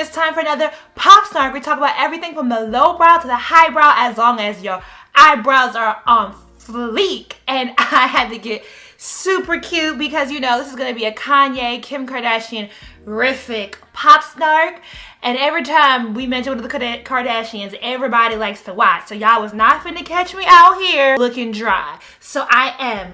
it's time for another Pop Snark. We talk about everything from the low brow to the high brow, as long as your eyebrows are on fleek. And I had to get super cute because, you know, this is going to be a Kanye, Kim Kardashian-rific Pop Snark. And every time we mention one of the Kardashians, everybody likes to watch. So y'all was not finna catch me out here looking dry. So I am.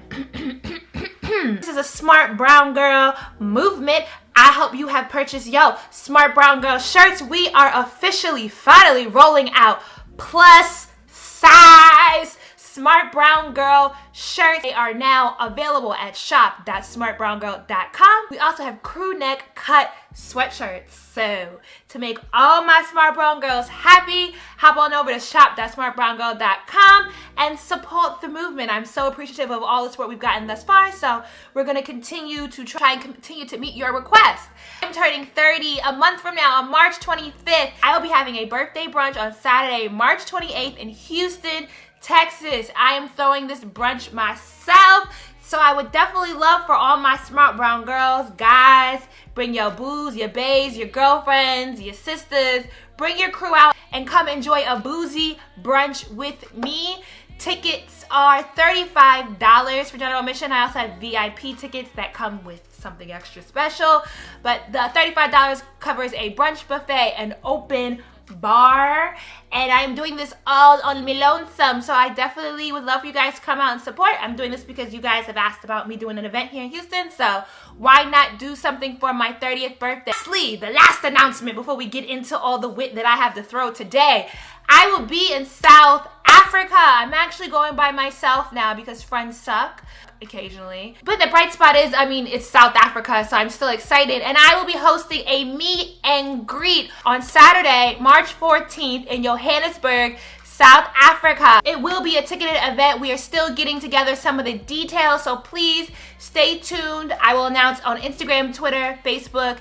This is a Smart Brown Girl movement. I hope you have purchased Smart Brown Girl shirts. We are officially, finally rolling out plus size Smart Brown Girl shirts. They are now available at shop.smartbrowngirl.com. We also have crew neck cut sweatshirts. So to make all my Smart Brown Girls happy, hop on over to shop.smartbrowngirl.com and support the movement. I'm so appreciative of all the support we've gotten thus far. So we're going to continue to try and continue to meet your requests. I'm turning 30 a month from now on March 25th. I will be having a birthday brunch on Saturday, March 28th in Houston, Texas. I am throwing this brunch myself, so I would definitely love for all my Smart Brown Girls, guys, bring your boos, your baes, your girlfriends, your sisters, bring your crew out and come enjoy a boozy brunch with me. Tickets are $35 for general admission. I also have VIP tickets that come with something extra special, but the $35 covers a brunch buffet, an open bar, and I'm doing this all on me lonesome, so I definitely would love for you guys to come out and support. I'm doing this because you guys have asked about me doing an event here in Houston, so why not do something for my 30th birthday? Lastly, the last announcement before we get into all the wit that I have to throw today. I will be in South Africa. I'm actually going by myself now because friends suck occasionally. But the bright spot is, it's South Africa, so I'm still excited. And I will be hosting a meet and greet on Saturday, March 14th in Johannesburg, South Africa. It will be a ticketed event. We are still getting together some of the details, so please stay tuned. I will announce on Instagram, Twitter, Facebook,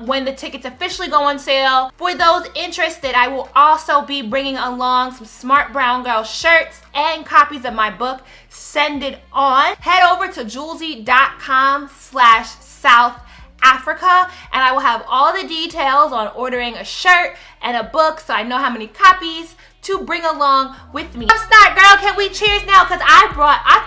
when the tickets officially go on sale. For those interested, I will also be bringing along some Smart Brown Girl shirts and copies of my book, Send It On. Head over to Jouelzy.com/South Africa, and I will have all the details on ordering a shirt and a book, so I know how many copies to bring along with me. Start, girl, can we cheers now? Because I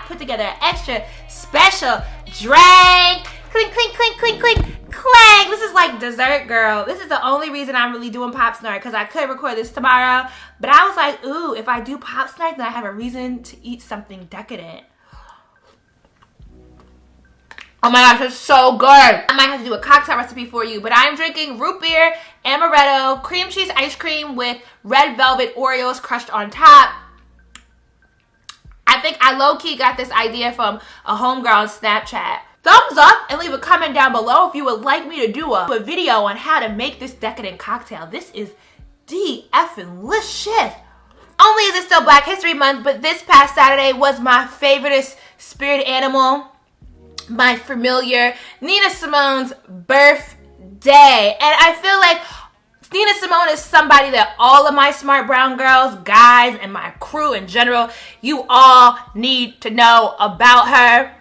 put together an extra special drink. Clink, clink, clink, clink, clink, clank. This is like dessert, girl. This is the only reason I'm really doing Pop Snark, because I could record this tomorrow, but I was like, ooh, if I do Pop Snark, then I have a reason to eat something decadent. Oh my gosh, it's so good. I might have to do a cocktail recipe for you, but I'm drinking root beer, amaretto, cream cheese ice cream with red velvet Oreos crushed on top. I think I low-key got this idea from a homegirl on Snapchat. Thumbs up and leave a comment down below if you would like me to do a video on how to make this decadent cocktail. This is D-effing-licious. Only is it still Black History Month, but this past Saturday was my favorite spirit animal, my familiar Nina Simone's birthday. And I feel like Nina Simone is somebody that all of my Smart Brown Girls, guys, and my crew in general, you all need to know about her.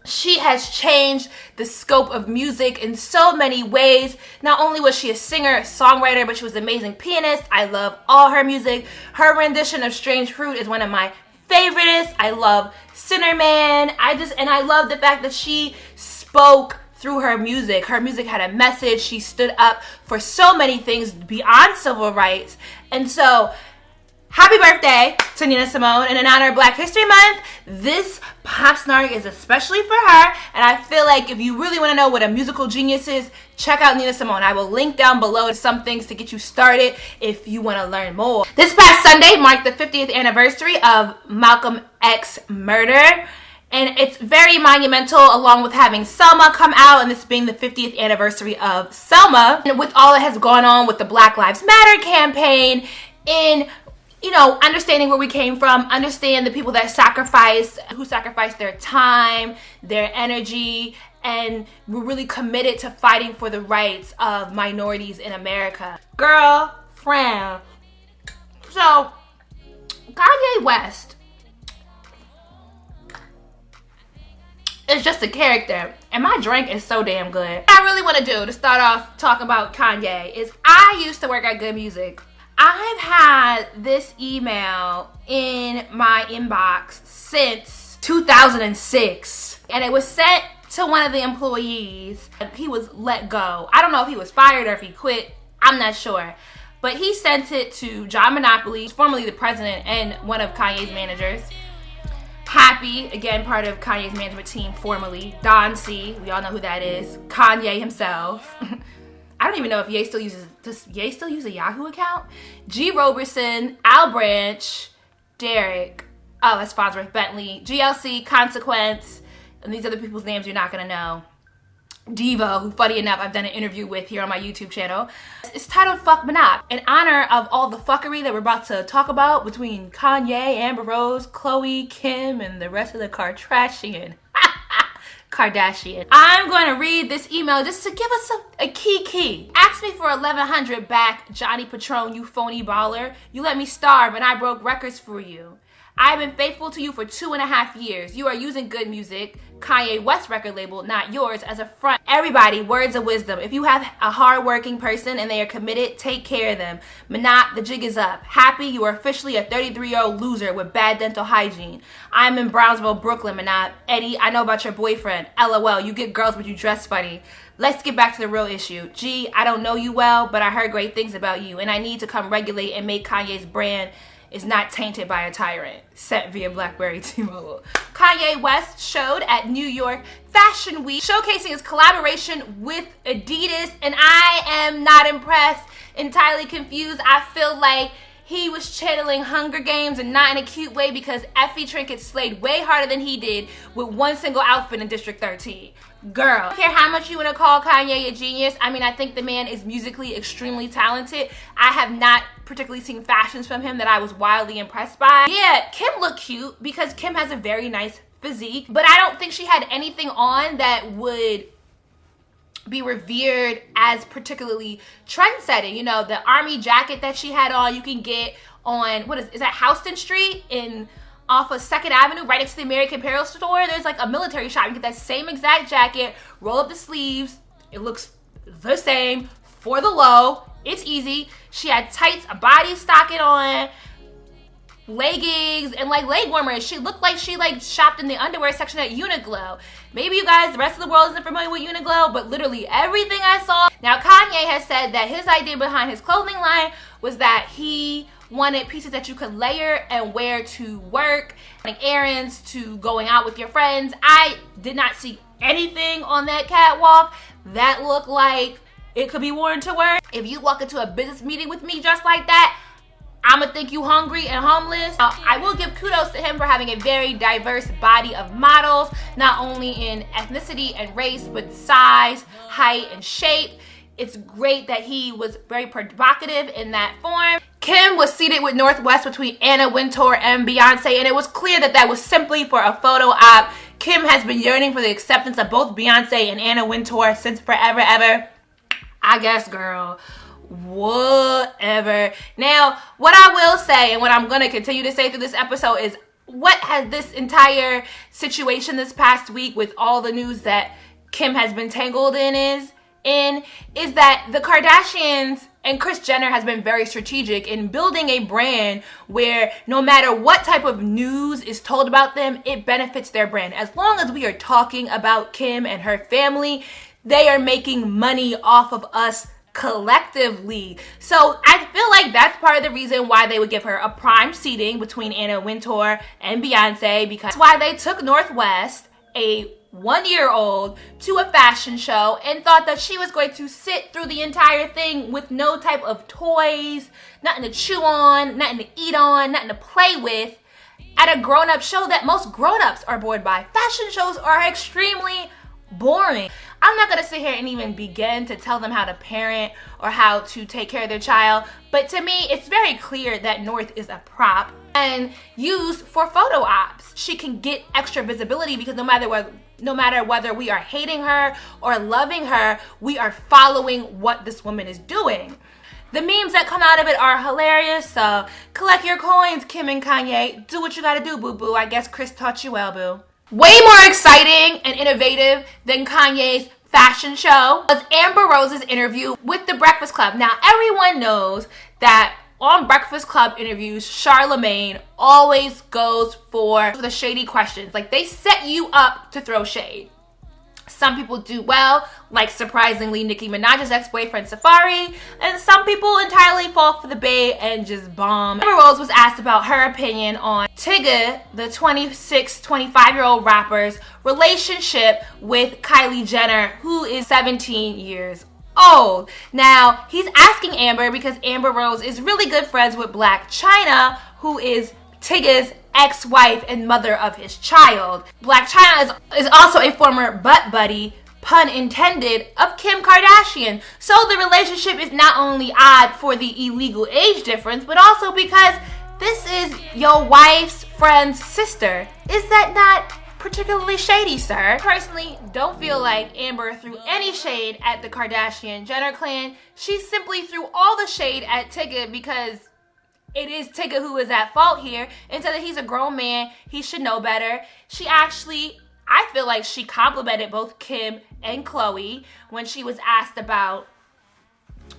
She has changed the scope of music in so many ways. Not only was she a singer, songwriter, but she was an amazing pianist. I love all her music. Her rendition of Strange Fruit is one of my favorites. I love Sinner Man. And I love the fact that she spoke through her music. Her music had a message. She stood up for so many things beyond civil rights. And so, happy birthday to Nina Simone. And in honor of Black History Month, this Pop Snark is especially for her. And I feel like if you really want to know what a musical genius is, check out Nina Simone. I will link down below some things to get you started if you want to learn more. This past Sunday marked the 50th anniversary of Malcolm X murder. And it's very monumental, along with having Selma come out, and this being the 50th anniversary of Selma. And with all that has gone on with the Black Lives Matter campaign, in understanding where we came from, understand the people that who sacrificed their time, their energy, and were really committed to fighting for the rights of minorities in America. Girlfriend. So, Kanye West is just a character. And my drink is so damn good. What I really want to do to start off talking about Kanye is I used to work at Good Music. I've had this email in my inbox since 2006. And it was sent to one of the employees. He was let go. I don't know if he was fired or if he quit. I'm not sure. But he sent it to John Monopoly, formerly the president and one of Kanye's managers. Happy, again, part of Kanye's management team formerly. Don C, we all know who that is. Kanye himself. I don't even know if Ye still uses, does Ye still use a Yahoo account? G. Roberson, Al Branch, Derek, oh, that's Farnsworth Bentley, GLC, Consequence, and these other people's names you're not gonna know. Devo, who funny enough I've done an interview with here on my YouTube channel. It's titled Fuck Monop, in honor of all the fuckery that we're about to talk about between Kanye, Amber Rose, Khloe, Kim, and the rest of the Kardashian. Kardashian. I'm going to read this email just to give us a key. Ask me for 1100 back, Johnny Patron, you phony baller. You let me starve and I broke records for you. I've been faithful to you for 2.5 years. You are using Good Music, Kanye West record label, not yours, as a front. Everybody, words of wisdom. If you have a hard-working person and they are committed, take care of them. Manat, the jig is up. Happy, you are officially a 33-year-old loser with bad dental hygiene. I'm in Brownsville, Brooklyn, Manat. Eddie, I know about your boyfriend. LOL, you get girls but you dress funny. Let's get back to the real issue. G, I don't know you well, but I heard great things about you, and I need to come regulate and make Kanye's brand is not tainted by a tyrant. Sent via BlackBerry T-Mobile. Kanye West showed at New York Fashion Week, showcasing his collaboration with Adidas, and I am not impressed, entirely confused. I feel like he was channeling Hunger Games and not in a cute way because Effie Trinket slayed way harder than he did with one single outfit in District 13. Girl, I don't care how much you want to call Kanye a genius. I mean, I think the man is musically extremely talented. I have not particularly seen fashions from him that I was wildly impressed by. Yeah, Kim looked cute because Kim has a very nice physique, but I don't think she had anything on that would be revered as particularly trend-setting. You know, the army jacket that she had on, you can get on, is that Houston Street off of 2nd Avenue, right next to the American Apparel store. There's like a military shop. You get that same exact jacket, roll up the sleeves. It looks the same for the low. It's easy. She had tights, a body stocking on, leggings, and like leg warmers. She looked like she shopped in the underwear section at Uniqlo. Maybe you guys, the rest of the world isn't familiar with Uniqlo, but literally everything I saw. Now, Kanye has said that his idea behind his clothing line was that he wanted pieces that you could layer and wear to work, like errands, to going out with your friends. I did not see anything on that catwalk that looked like it could be worn to work. If you walk into a business meeting with me just like that, I'ma think you hungry and homeless. I will give kudos to him for having a very diverse body of models, not only in ethnicity and race, but size, height, and shape. It's great that he was very provocative in that form. Kim was seated with Northwest between Anna Wintour and Beyonce, and it was clear that that was simply for a photo op. Kim has been yearning for the acceptance of both Beyonce and Anna Wintour since forever, ever. I guess, girl, whatever. Now, what I will say, and what I'm going to continue to say through this episode is, what has this entire situation this past week with all the news that Kim has been tangled in is that the Kardashians and Kris Jenner has been very strategic in building a brand where no matter what type of news is told about them, it benefits their brand. As long as we are talking about Kim and her family, they are making money off of us collectively. So I feel like that's part of the reason why they would give her a prime seating between Anna Wintour and Beyonce, because that's why they took Northwest, a 1-year-old, to a fashion show and thought that she was going to sit through the entire thing with no type of toys, nothing to chew on, nothing to eat on, nothing to play with at a grown-up show that most grown-ups are bored by. Fashion shows are extremely boring. I'm not gonna sit here and even begin to tell them how to parent or how to take care of their child, but to me, it's very clear that North is a prop and used for photo ops. She can get extra visibility because no matter whether we are hating her or loving her, we are following what this woman is doing. The memes that come out of it are hilarious, so collect your coins, Kim and Kanye. Do what you gotta do, boo-boo. I guess Kris taught you well, boo. Way more exciting and innovative than Kanye's fashion show was Amber Rose's interview with The Breakfast Club. Now, everyone knows that on Breakfast Club interviews, Charlemagne always goes for the shady questions. Like, they set you up to throw shade. Some people do well, like surprisingly Nicki Minaj's ex-boyfriend Safari, and some people entirely fall for the bait and just bomb. Amber Rose was asked about her opinion on Tyga, the 25-year-old rapper's relationship with Kylie Jenner, who is 17 years old. Now, he's asking Amber because Amber Rose is really good friends with Blac Chyna, who is Tyga's ex-wife and mother of his child. Blac Chyna is also a former butt buddy, pun intended, of Kim Kardashian. So the relationship is not only odd for the illegal age difference, but also because this is your wife's friend's sister. Is that not particularly shady, sir? Personally, don't feel like Amber threw any shade at the Kardashian-Jenner clan. She simply threw all the shade at Tyga because it is Tyga who is at fault here. And so that he's a grown man, he should know better. She actually, I feel like she complimented both Kim and Khloe when she was asked about,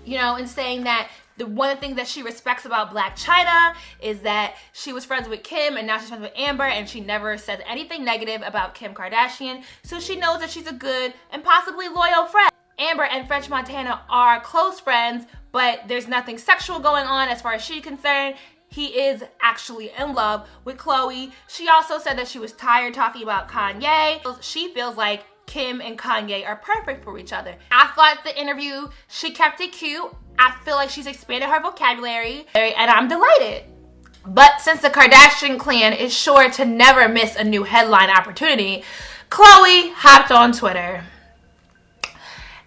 and saying that the one thing that she respects about Blac Chyna is that she was friends with Kim and now she's friends with Amber, and she never says anything negative about Kim Kardashian. So she knows that she's a good and possibly loyal friend. Amber and French Montana are close friends, but there's nothing sexual going on as far as she's concerned. He is actually in love with Khloe. She also said that she was tired talking about Kanye. She feels like Kim and Kanye are perfect for each other. I thought the interview, she kept it cute. I feel like she's expanded her vocabulary, and I'm delighted. But since the Kardashian clan is sure to never miss a new headline opportunity, Khloe hopped on Twitter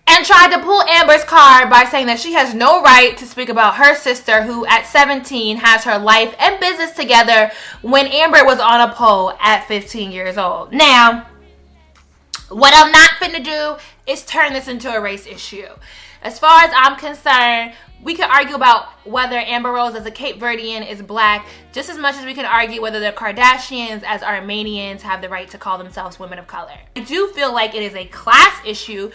and tried to pull Amber's card by saying that she has no right to speak about her sister, who at 17 has her life and business together, when Amber was on a pole at 15 years old. Now, what I'm not finna do is turn this into a race issue. As far as I'm concerned, we can argue about whether Amber Rose as a Cape Verdean is black just as much as we can argue whether the Kardashians as Armenians have the right to call themselves women of color. I do feel like it is a class issue.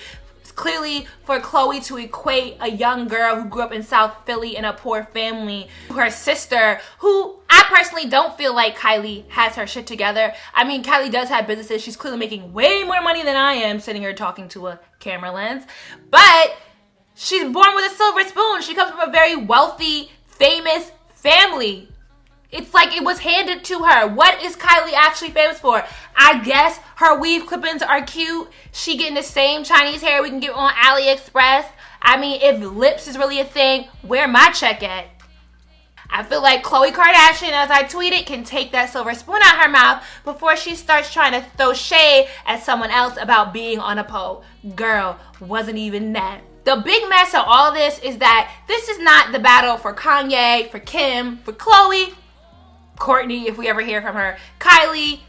Clearly, for Khloe to equate a young girl who grew up in South Philly in a poor family to her sister, who I personally don't feel like Kylie has her shit together. I mean, Kylie does have businesses. She's clearly making way more money than I am sitting here talking to a camera lens. But she's born with a silver spoon. She comes from a very wealthy, famous family. It's like it was handed to her. What is Kylie actually famous for? I guess her weave clip-ins are cute. She getting the same Chinese hair we can get on AliExpress. I mean, if lips is really a thing, where my check at? I feel like Khloe Kardashian, as I tweeted, can take that silver spoon out her mouth before she starts trying to throw shade at someone else about being on a pole. Girl, wasn't even that. The big mess of all of this is that this is not the battle for Kanye, for Kim, for Khloe, Courtney, if we ever hear from her, Kylie,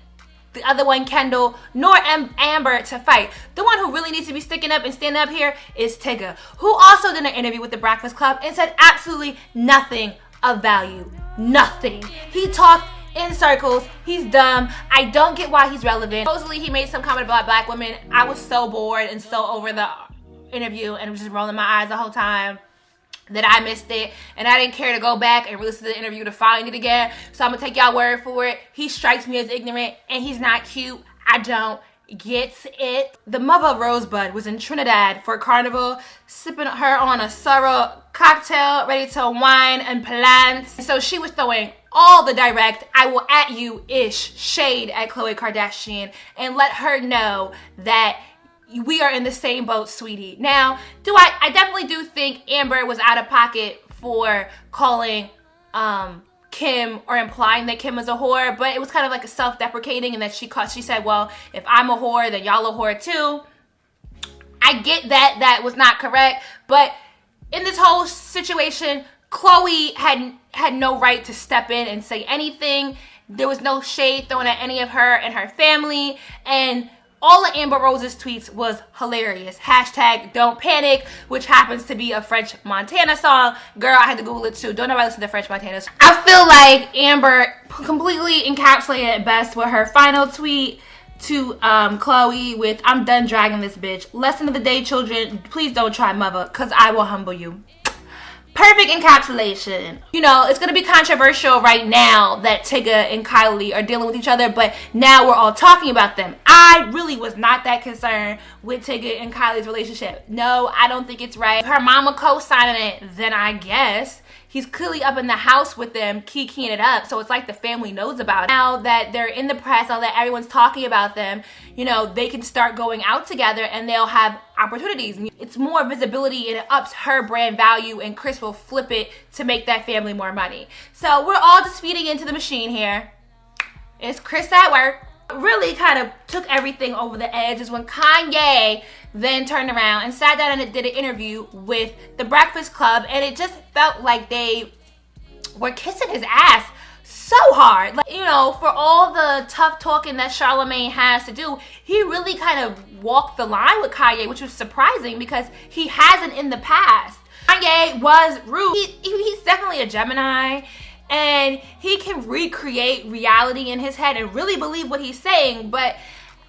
the other one, Kendall, nor Amber to fight. The one who really needs to be sticking up and standing up here is Tyga, who also did an interview with The Breakfast Club and said absolutely nothing of value. Nothing. He talked in circles. He's dumb. I don't get why he's relevant. Supposedly he made some comment about black women. I was so bored and so over the interview and was just rolling my eyes the whole time that I missed it, and I didn't care to go back and listen to the interview to find it again. So I'm gonna take y'all word for it. He strikes me as ignorant, and he's not cute. I don't get it. The mother of Rosebud was in Trinidad for Carnival, sipping her on a sorrow cocktail, ready to wine and plants. So she was throwing all the direct, I will at you-ish shade at Khloe Kardashian and let her know that we are in the same boat, sweetie. Now, I definitely do think Amber was out of pocket for calling Kim or implying that Kim was a whore, but it was kind of like a self-deprecating, and that she said, well, if I'm a whore, then y'all a whore too. I get that was not correct, but in this whole situation, Khloe had no right to step in and say anything. There was no shade thrown at any of her and her family, and all of Amber Rose's tweets was hilarious. Hashtag don't panic, which happens to be a French Montana song. Girl, I had to Google it too. Don't nobody listen to French Montana. I feel like Amber completely encapsulated it best with her final tweet, to Chloe with, I'm done dragging this bitch. Lesson of the day, children, please don't try mother, because I will humble you. Perfect encapsulation. You know, it's going to be controversial right now that Tigger and Kylie are dealing with each other, but now we're all talking about them. I really was not that concerned with Tigger and Kylie's relationship. No, I don't think it's right. If her mama co-signing it, then I guess. He's clearly up in the house with them, kikiing it up, so it's like the family knows about it. Now that they're in the press, now that everyone's talking about them, you know, they can start going out together and they'll have opportunities. It's more visibility and it ups her brand value, and Chris will flip it to make that family more money. So we're all just feeding into the machine here. It's Chris at work. Really kind of took everything over the edge is when Kanye then turned around and sat down and did an interview with The Breakfast Club, and it just felt like they were kissing his ass so hard. Like, you know, for all the tough talking that Charlamagne has to do, he really kind of walked the line with Kanye, which was surprising because he hasn't in the past. Kanye was rude. He's definitely a Gemini, and he can recreate reality in his head and really believe what he's saying, but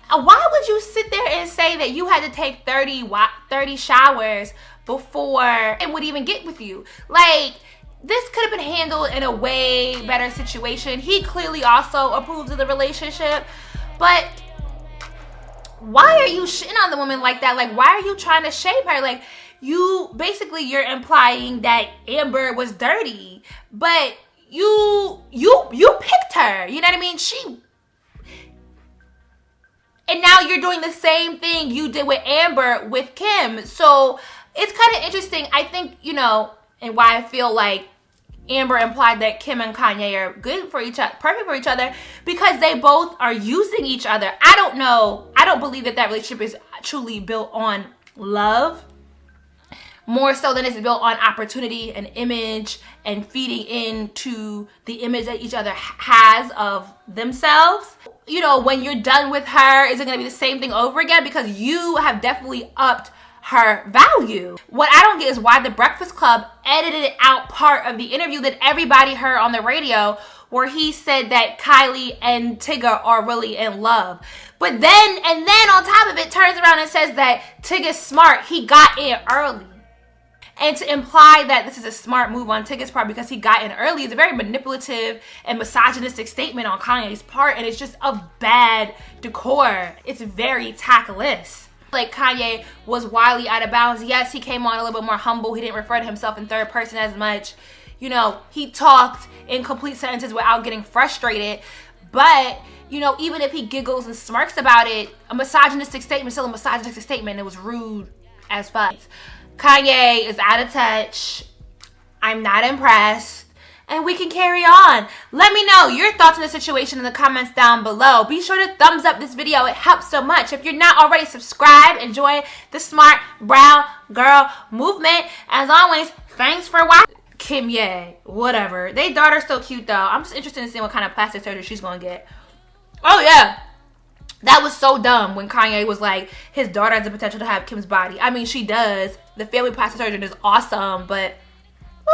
why would you sit there and say that you had to take 30 showers before it would even get with you? Like, this could have been handled in a way better situation. He clearly also approves of the relationship, but why are you shitting on the woman like that? Like, why are you trying to shame her? Like, you're implying that Amber was dirty, but you picked her. You know what I mean? And now you're doing the same thing you did with Amber with Kim. So it's kind of interesting. I think, you know, and why I feel like Amber implied that Kim and Kanye are good for each other, perfect for each other, because they both are using each other. I don't know. I don't believe that relationship is truly built on love, more so than it's built on opportunity and image and feeding into the image that each other has of themselves. You know, when you're done with her, is it going to be the same thing over again? Because you have definitely upped her value. What I don't get is why The Breakfast Club edited out part of the interview that everybody heard on the radio where he said that Kylie and Tigger are really in love. But then on top of it, turns around and says that Tigger's smart. He got in early. And to imply that this is a smart move on Tigger's part because he got in early is a very manipulative and misogynistic statement on Kanye's part, and it's just of bad decor. It's very tactless. Like, Kanye was wildly out of bounds. Yes, he came on a little bit more humble. He didn't refer to himself in third person as much. You know, he talked in complete sentences without getting frustrated. But, you know, even if he giggles and smirks about it, a misogynistic statement is still a misogynistic statement. It was rude as fuck. Kanye is out of touch. I'm not impressed. And we can carry on. Let me know your thoughts on the situation in the comments down below. Be sure to thumbs up this video. It helps so much. If you're not already subscribed and join the Smart Brown Girl movement. As always, thanks for watching. Kim Ye, whatever. They daughter's so cute though. I'm just interested in seeing what kind of plastic surgery she's going to get. Oh yeah. That was so dumb when Kanye was like, his daughter has the potential to have Kim's body. I mean, she does. The family plastic surgeon is awesome, but... Woo.